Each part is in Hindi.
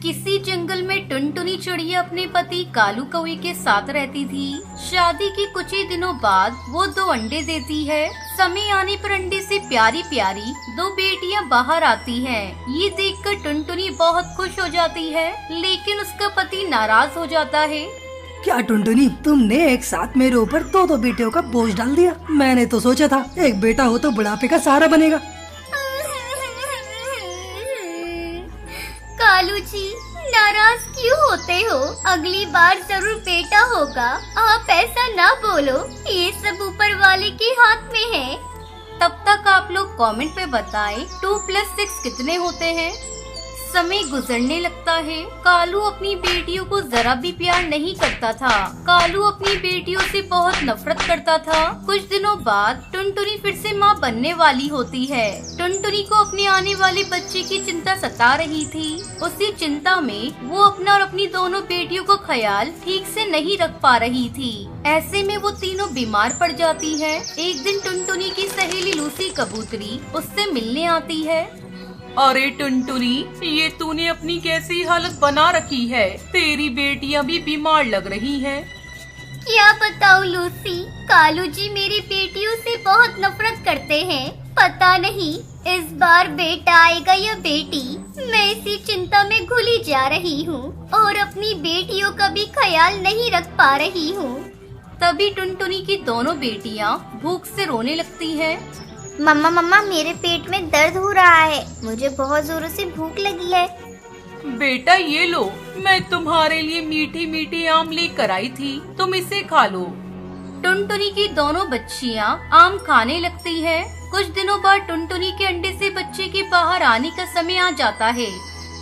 किसी जंगल में टुनटुनी चिड़िया अपने पति कालू कौवे के साथ रहती थी। शादी के कुछ ही दिनों बाद वो 2 अंडे देती है। समय आने पर अंडे से प्यारी प्यारी 2 बेटियां बाहर आती हैं। ये देखकर टुनटुनी बहुत खुश हो जाती है, लेकिन उसका पति नाराज हो जाता है। क्या टुनटुनी, तुमने एक साथ मेरे ऊपर 2 बेटियों का बोझ डाल दिया। मैंने तो सोचा था एक बेटा हो तो बुढ़ापे का सहारा बनेगा। कालू जी, नाराज क्यों होते हो? अगली बार जरूर बेटा होगा। आप ऐसा ना बोलो, ये सब ऊपर वाले के हाथ में है। तब तक आप लोग कमेंट पे बताएं 2 + 6 कितने होते हैं। समय गुजरने लगता है। कालू अपनी बेटियों को जरा भी प्यार नहीं करता था। कालू अपनी बेटियों से बहुत नफरत करता था। कुछ दिनों बाद टुनटुनी फिर से माँ बनने वाली होती है। टुनटुनी को अपने आने वाले बच्चे की चिंता सता रही थी। उसी चिंता में वो अपना और अपनी दोनों बेटियों को ख्याल ठीक से नहीं रख पा रही थी। ऐसे में वो तीनों बीमार पड़ जाती है। एक दिन टुनटुनी की सहेली लूसी कबूतरी उससे मिलने आती है। अरे टुनटुनी, ये तूने अपनी कैसी हालत बना रखी है? तेरी बेटियां भी बीमार लग रही हैं। क्या बताऊं लूसी, कालू जी मेरी बेटियों से बहुत नफरत करते हैं। पता नहीं इस बार बेटा आएगा या बेटी। मैं इसी चिंता में घुली जा रही हूँ और अपनी बेटियों का भी ख्याल नहीं रख पा रही हूँ। तभी टुनटुनी की दोनों बेटियाँ भूख से रोने लगती हैं। मम्मा मम्मा, मेरे पेट में दर्द हो रहा है। मुझे बहुत जोरों से भूख लगी है। बेटा ये लो, मैं तुम्हारे लिए मीठी मीठी आम लेकर आई थी, तुम इसे खा लो। टुनटुनी की दोनों बच्चियां आम खाने लगती है। कुछ दिनों बाद टुनटुनी के अंडे से बच्चे के बाहर आने का समय आ जाता है।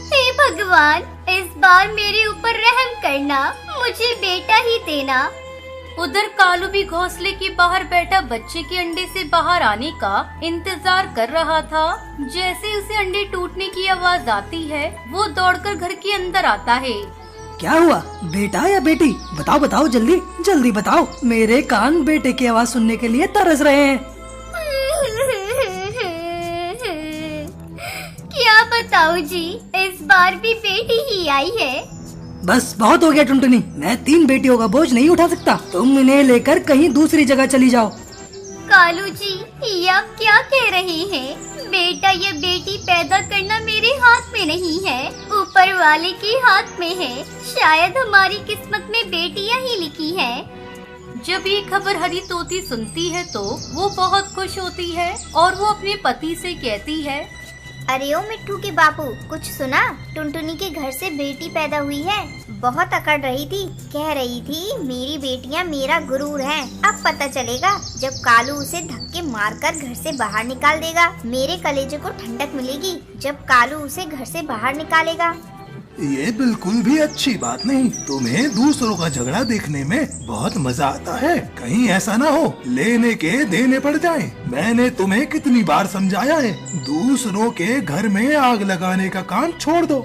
हे भगवान, इस बार मेरे ऊपर रहम करना, मुझे बेटा ही देना। उधर कालू भी घोंसले के बाहर बैठा बच्चे के अंडे से बाहर आने का इंतजार कर रहा था। जैसे उसे अंडे टूटने की आवाज आती है, वो दौड़कर घर के अंदर आता है। क्या हुआ, बेटा या बेटी? बताओ बताओ, जल्दी जल्दी बताओ। मेरे कान बेटे की आवाज सुनने के लिए तरस रहे हैं। क्या बताऊं जी, इस बार भी बेटी ही आई है। बस बहुत हो गया टुनटुनी, मैं 3 बेटियों का बोझ नहीं उठा सकता। तुम इन्हें लेकर कहीं दूसरी जगह चली जाओ। कालू जी, ये आप क्या कह रहे हैं? बेटा या बेटी पैदा करना मेरे हाथ में नहीं है, ऊपर वाले के हाथ में है। शायद हमारी किस्मत में बेटियां ही लिखी हैं। जब ये खबर हरी तोती सुनती है तो वो बहुत खुश होती है और वो अपने पति से कहती है, अरे ओ मिट्ठू के बापू, कुछ सुना? टुनटुनी के घर से बेटी पैदा हुई है। बहुत अकड़ रही थी, कह रही थी मेरी बेटियां मेरा गुरूर हैं। अब पता चलेगा जब कालू उसे धक्के मारकर घर से बाहर निकाल देगा। मेरे कलेजे को ठंडक मिलेगी जब कालू उसे घर से बाहर निकालेगा। ये बिल्कुल भी अच्छी बात नहीं। तुम्हें दूसरों का झगड़ा देखने में बहुत मजा आता है। कहीं ऐसा ना हो लेने के देने पड़ जाएं। मैंने तुम्हें कितनी बार समझाया है, दूसरों के घर में आग लगाने का काम छोड़ दो।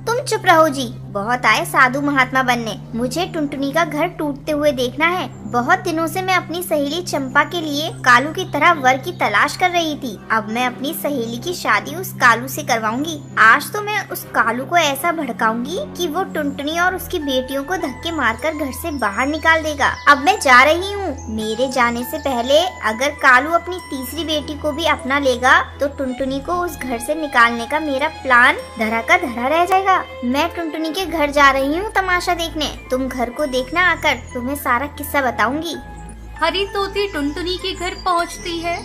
तुम चुप रहो जी, बहुत आए साधु महात्मा बनने। मुझे टुनटुनी का घर टूटते हुए देखना है। बहुत दिनों से मैं अपनी सहेली चंपा के लिए कालू की तरह वर की तलाश कर रही थी। अब मैं अपनी सहेली की शादी उस कालू से करवाऊंगी। आज तो मैं उस कालू को ऐसा भड़काऊंगी कि वो टुनटुनी और उसकी बेटियों को धक्के मारकर घर से बाहर निकाल देगा। अब मैं जा रही हूँ। मेरे जाने से पहले अगर कालू अपनी तीसरी बेटी को भी अपना लेगा तो टुनटुनी को उस घर से निकालने का मेरा प्लान धरा का धरा रह जाएगा। मैं टुनटुनी के घर जा रही हूँ तमाशा देखने। तुम घर को देखना आकर, तुम्हें सारा किस्सा बताऊंगी। हरी तोती टुनटुनी के घर पहुँचती है।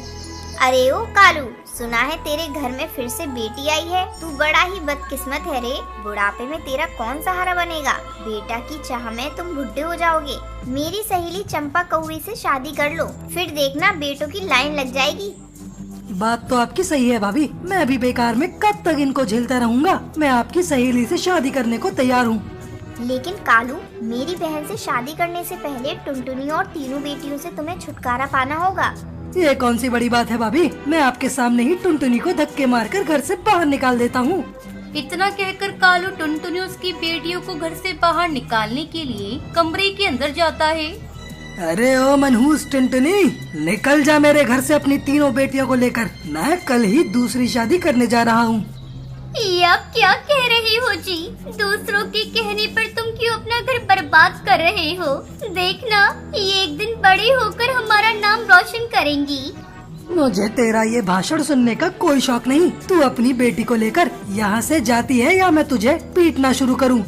अरे ओ कालू, सुना है तेरे घर में फिर से बेटी आई है। तू बड़ा ही बदकिस्मत है रे। बुढ़ापे में तेरा कौन सहारा बनेगा? बेटा की चाह में तुम बुढ़े हो जाओगे। मेरी सहेली चंपा कौवे से शादी कर लो, फिर देखना बेटों की लाइन लग जाएगी। बात तो आपकी सही है भाभी, मैं अभी बेकार में कब तक इनको झेलता रहूंगा। मैं आपकी सहेली से शादी करने को तैयार हूँ। लेकिन कालू, मेरी बहन से शादी करने से पहले टुनटुनी और तीनों बेटियों से तुम्हें छुटकारा पाना होगा। ये कौन सी बड़ी बात है भाभी, मैं आपके सामने ही टुनटुनी को धक्के मारकर घर से बाहर निकाल देता हूँ। इतना कहकर कालू टुनटुनी उसकी बेटियों को घर से बाहर निकालने के लिए कमरे के अंदर जाता है। अरे ओ मनहूस टुनटुनी, निकल जा मेरे घर से अपनी तीनों बेटियों को लेकर। मैं कल ही दूसरी शादी करने जा रहा हूँ। ये आप क्या कह रहे हो जी? दूसरों के कहने पर तुम क्यों अपना घर बर्बाद कर रहे हो? देखना, ये एक दिन बड़े होकर हमारा नाम रोशन करेंगी। मुझे तेरा ये भाषण सुनने का कोई शौक नहीं। तू अपनी बेटी को लेकर यहाँ से जाती है या मैं तुझे पीटना शुरू करूँ?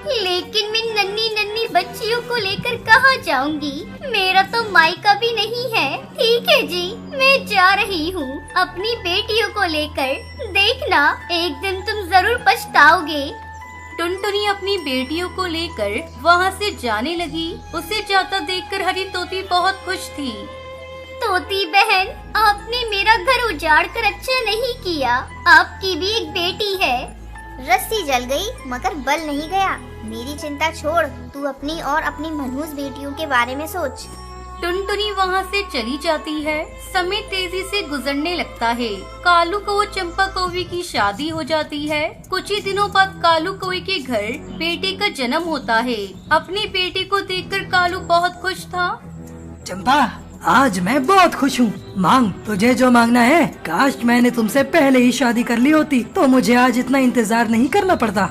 लेकिन मैं नन्ही नन्ही बच्चियों को लेकर कहाँ जाऊंगी? मेरा तो मायका भी नहीं है। ठीक है जी, मैं जा रही हूँ अपनी बेटियों को लेकर। देखना, एक दिन तुम जरूर पछताओगे। टुनटुनी अपनी बेटियों को लेकर वहाँ से जाने लगी। उसे जाता देखकर हरी तोती बहुत खुश थी। तोती बहन, आपने मेरा घर उजाड़ कर अच्छा नहीं किया। आपकी भी एक बेटी है। रस्सी जल गई मगर बल नहीं गया। मेरी चिंता छोड़, तू अपनी और अपनी मनहूस बेटियों के बारे में सोच। टुनटुनी वहाँ से चली जाती है। समय तेजी से गुजरने लगता है। कालू कौवे चंपा कौवे की शादी हो जाती है। कुछ ही दिनों बाद कालू कौवे के घर बेटे का जन्म होता है। अपनी बेटी को देखकर कालू बहुत खुश था। चंपा, आज मैं बहुत खुश हूँ। मांग, तुझे जो मांगना है। काश मैंने तुमसे पहले ही शादी कर ली होती तो मुझे आज इतना इंतजार नहीं करना पड़ता।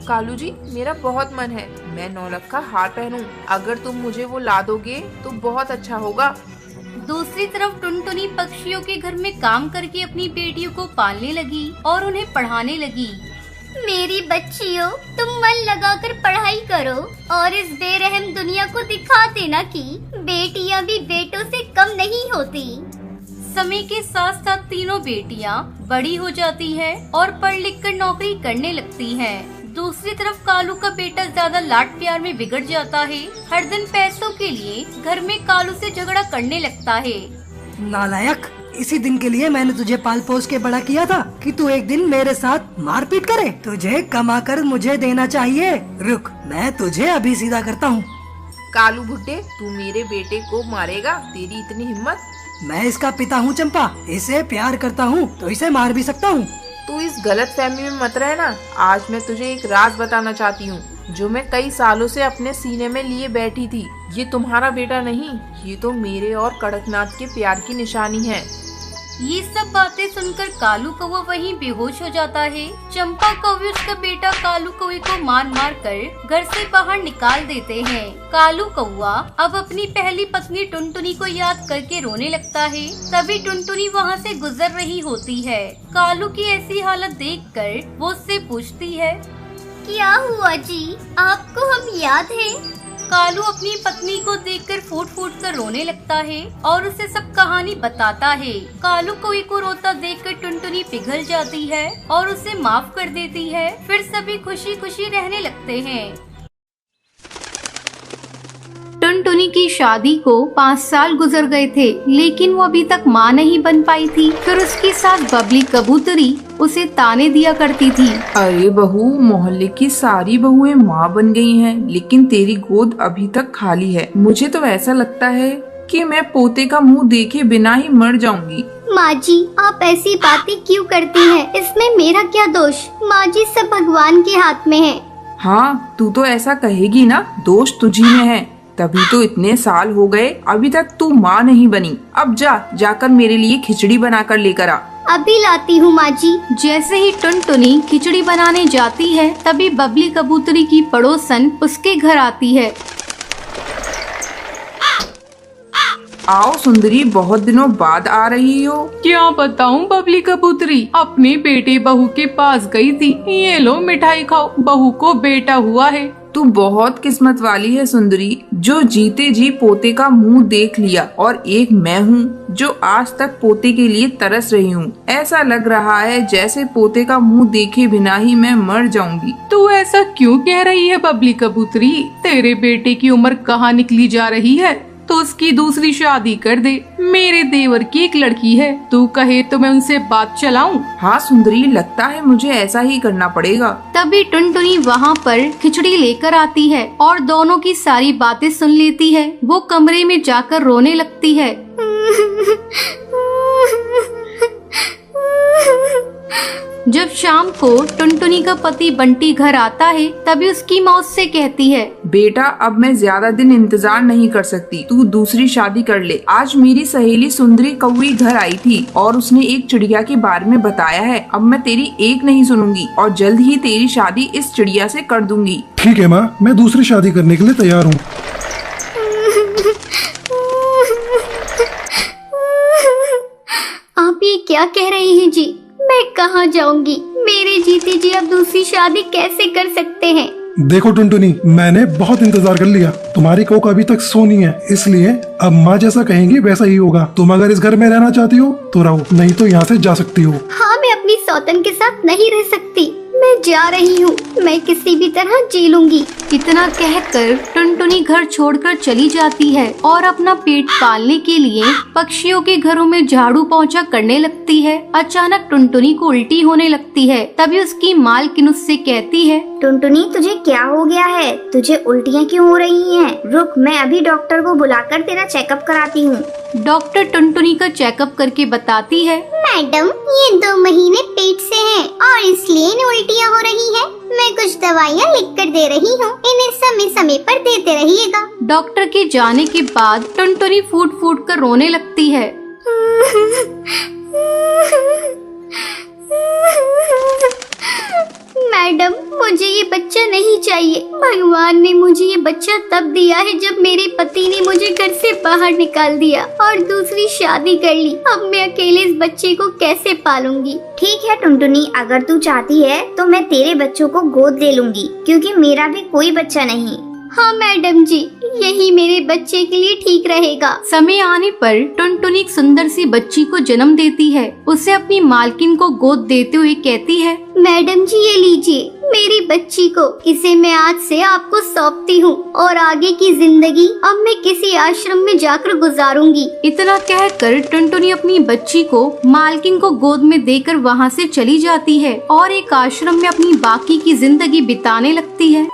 कालू जी, मेरा बहुत मन है मैं नौलखा हार पहनूं। अगर तुम मुझे वो ला दोगे तो बहुत अच्छा होगा। दूसरी तरफ टुनटुनी पक्षियों के घर में काम करके अपनी बेटियों को पालने लगी और उन्हें पढ़ाने लगी। मेरी बच्चियों, तुम मन लगाकर पढ़ाई करो और इस बेरहम दुनिया को दिखा देना कि बेटियां भी बेटों से कम नहीं होती। समय के साथ साथ तीनों बेटियां बड़ी हो जाती हैं और पढ़ लिख कर नौकरी करने लगती हैं। दूसरी तरफ कालू का बेटा ज्यादा लाड प्यार में बिगड़ जाता है। हर दिन पैसों के लिए घर में कालू से झगड़ा करने लगता है। नालायक, इसी दिन के लिए मैंने तुझे पाल पोस के बड़ा किया था कि तू एक दिन मेरे साथ मारपीट करे। तुझे कमा कर मुझे देना चाहिए। रुक, मैं तुझे अभी सीधा करता हूँ। कालू भुट्टे, तू मेरे बेटे को मारेगा? तेरी इतनी हिम्मत? मैं इसका पिता हूँ चंपा। इसे प्यार करता हूँ तो इसे मार भी सकता हूँ। तू इस गलत फहमी में मत रहना। आज मैं तुझे एक राज बताना चाहती हूँ जो मैं कई सालों से अपने सीने में लिए बैठी थी। ये तुम्हारा बेटा नहीं, ये तो मेरे और कड़कनाथ के प्यार की निशानी है। ये सब बातें सुनकर कालू कौवा वहीं बेहोश हो जाता है। चंपा कौवे उसका बेटा कालू कौवे को मार मार कर घर से बाहर निकाल देते हैं। कालू कौवा अब अपनी पहली पत्नी टुनटुनी को याद करके रोने लगता है। तभी टुनटुनी वहाँ से गुजर रही होती है। कालू की ऐसी हालत देखकर वो उससे पूछती है, क्या हुआ जी? आपको हम याद है? कालू अपनी पत्नी को देखकर फूट फूट कर रोने लगता है और उसे सब कहानी बताता है। कालू कौवे को रोता देखकर टुनटुनी पिघल जाती है और उसे माफ कर देती है। फिर सभी खुशी खुशी रहने लगते हैं। टुनटुनी की शादी को 5 साल गुजर गए थे, लेकिन वो अभी तक माँ नहीं बन पाई थी। फिर उसकी सास बबली कबूतरी उसे ताने दिया करती थी। अरे बहू, मोहल्ले की सारी बहुएं माँ बन गई हैं, लेकिन तेरी गोद अभी तक खाली है। मुझे तो ऐसा लगता है कि मैं पोते का मुंह देखे बिना ही मर जाऊंगी। माँ जी, आप ऐसी बातें क्यों करती हैं? इसमें मेरा क्या दोष? माँ जी, सब भगवान के हाथ में है। हाँ, तू तो ऐसा कहेगी ना, दोष तुझी में है। तभी तो इतने साल हो गए अभी तक तू माँ नहीं बनी। अब जाकर मेरे लिए खिचड़ी बनाकर लेकर आ। अभी लाती हूँ माँ जी। जैसे ही टुनटुनी खिचड़ी बनाने जाती है, तभी बबली कबूतरी की पड़ोसन उसके घर आती है। आओ सुंदरी, बहुत दिनों बाद आ रही हो। क्या बताऊं बबली कबूतरी, अपने बेटे बहू के पास गई थी। ये लो मिठाई खाओ, बहू को बेटा हुआ है। तू बहुत किस्मत वाली है सुंदरी, जो जीते जी पोते का मुंह देख लिया। और एक मैं हूँ जो आज तक पोते के लिए तरस रही हूँ। ऐसा लग रहा है जैसे पोते का मुंह देखे बिना ही मैं मर जाऊंगी। तू ऐसा क्यों कह रही है बबली कबूतरी? तेरे बेटे की उम्र कहाँ निकली जा रही है? तो उसकी दूसरी शादी कर दे। मेरे देवर की एक लड़की है, तू कहे तो मैं उनसे बात चलाऊं। हाँ सुंदरी, लगता है मुझे ऐसा ही करना पड़ेगा। तभी टुनटुनी वहाँ पर खिचड़ी लेकर आती है और दोनों की सारी बातें सुन लेती है। वो कमरे में जाकर रोने लगती है। जब शाम को टुनटुनी का पति बंटी घर आता है तभी उसकी माँ उससे कहती है, बेटा अब मैं ज्यादा दिन इंतजार नहीं कर सकती, तू दूसरी शादी कर ले। आज मेरी सहेली सुंदरी कौवी घर आई थी और उसने एक चिड़िया के बारे में बताया है। अब मैं तेरी एक नहीं सुनूंगी और जल्द ही तेरी शादी इस चिड़िया से कर दूंगी। ठीक है माँ, मैं दूसरी शादी करने के लिए तैयार हूँ। आप ये क्या कह रहे हैं जी? मैं कहाँ जाऊंगी? मेरे जीते जी आप दूसरी शादी कैसे कर सकते हैं? देखो टुनटुनी, मैंने बहुत इंतजार कर लिया। तुम्हारी कोक अभी तक सोनी है, इसलिए अब माँ जैसा कहेंगी वैसा ही होगा। तुम अगर इस घर में रहना चाहती हो तो रहो, नहीं तो यहाँ से जा सकती हो। हाँ, मैं अपनी सौतन के साथ नहीं रह सकती। मैं जा रही हूँ, मैं किसी भी तरह जी लूंगी। इतना कहकर टुनटुनी घर छोड़कर चली जाती है और अपना पेट पालने के लिए पक्षियों के घरों में झाड़ू पोंछा करने लगती है। अचानक टुनटुनी को उल्टी होने लगती है। तभी उसकी मालकिन उससे कहती है, टुनटुनी तुझे क्या हो गया है? तुझे उल्टियाँ क्यों हो रही हैं? रुक, मैं अभी डॉक्टर को बुलाकर तेरा चेकअप कराती हूँ। डॉक्टर टुनटुनी का चेकअप करके बताती है, मैडम, ये 2 महीने पेट से हैं और इसलिए इन्हें उल्टियाँ हो रही हैं। मैं कुछ दवाइयाँ लिख कर दे रही हूँ, इन्हें समय समय पर देते रहिएगा। डॉक्टर के जाने के बाद टुनटुनी फूट फूट कर रोने लगती है। मैडम, मुझे ये बच्चा नहीं चाहिए। भगवान ने मुझे ये बच्चा तब दिया है जब मेरे पति ने मुझे घर से बाहर निकाल दिया और दूसरी शादी कर ली। अब मैं अकेले इस बच्चे को कैसे पालूंगी? ठीक है टुनटुनी, अगर तू चाहती है तो मैं तेरे बच्चों को गोद ले लूंगी, क्योंकि मेरा भी कोई बच्चा नहीं। हाँ मैडम जी, यही मेरे बच्चे के लिए ठीक रहेगा। समय आने पर टुनटुनी एक सुंदर सी बच्ची को जन्म देती है। उसे अपनी मालकिन को गोद देते हुए कहती है, मैडम जी ये लीजिए मेरी बच्ची को, इसे मैं आज से आपको सौंपती हूँ और आगे की जिंदगी अब मैं किसी आश्रम में जाकर गुजारूंगी। इतना कहकर टुनटुनी अपनी बच्ची को मालकिन को गोद में देकर वहाँ से चली जाती है और एक आश्रम में अपनी बाकी की जिंदगी बिताने लगती है।